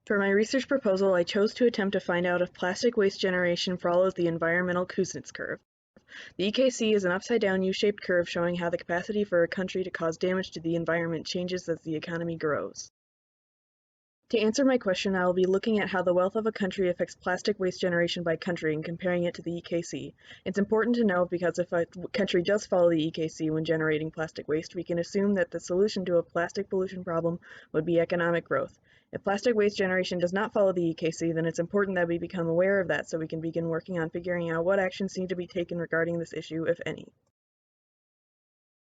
For my research proposal, I chose to attempt to find out if plastic waste generation follows the Environmental Kuznets Curve. The EKC is an upside-down U-shaped curve showing how the capacity for a country to cause damage to the environment changes as the economy grows. To answer my question, I will be looking at how the wealth of a country affects plastic waste generation by country and comparing it to the EKC. It's important to know because if a country does follow the EKC when generating plastic waste, we can assume that the solution to a plastic pollution problem would be economic growth. If plastic waste generation does not follow the EKC, then it's important that we become aware of that so we can begin working on figuring out what actions need to be taken regarding this issue, if any.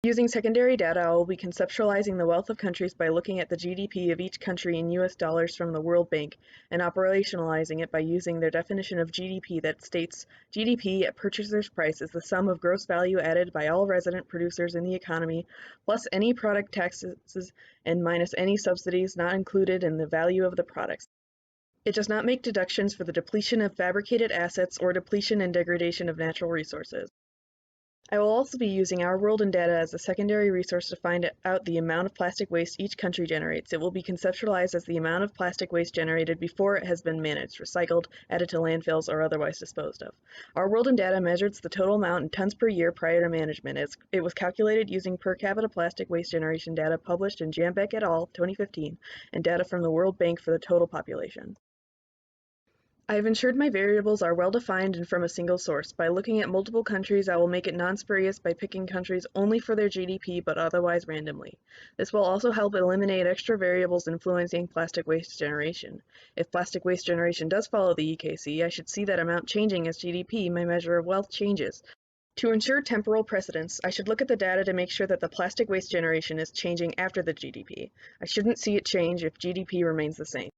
Using secondary data, I will be conceptualizing the wealth of countries by looking at the GDP of each country in US dollars from the World Bank and operationalizing it by using their definition of GDP that states GDP at purchaser's price is the sum of gross value added by all resident producers in the economy plus any product taxes and minus any subsidies not included in the value of the products. It does not make deductions for the depletion of fabricated assets or depletion and degradation of natural resources. I will also be using our world and data as a secondary resource to find out the amount of plastic waste each country generates. It will be conceptualized as the amount of plastic waste generated before it has been managed, recycled, added to landfills, or otherwise disposed of. Our world and data measures the total amount in tons per year prior to management. It was calculated using per capita plastic waste generation data published in Jambeck et al. 2015 and data from the World Bank for the total population. I have ensured my variables are well-defined and from a single source. By looking at multiple countries, I will make it non-spurious by picking countries only for their GDP but otherwise randomly. This will also help eliminate extra variables influencing plastic waste generation. If plastic waste generation does follow the EKC, I should see that amount changing as GDP, my measure of wealth, changes. To ensure temporal precedence, I should look at the data to make sure that the plastic waste generation is changing after the GDP. I shouldn't see it change if GDP remains the same.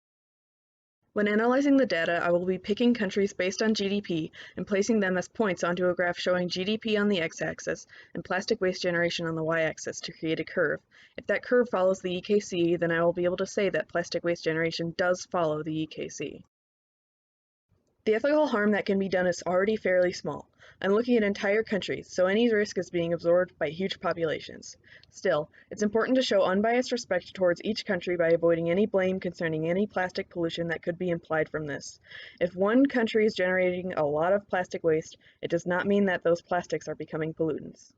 When analyzing the data, I will be picking countries based on GDP and placing them as points onto a graph showing GDP on the x-axis and plastic waste generation on the y-axis to create a curve. If that curve follows the EKC, then I will be able to say that plastic waste generation does follow the EKC. The ethical harm that can be done is already fairly small. I'm looking at entire countries, so any risk is being absorbed by huge populations. Still, it's important to show unbiased respect towards each country by avoiding any blame concerning any plastic pollution that could be implied from this. If one country is generating a lot of plastic waste, it does not mean that those plastics are becoming pollutants.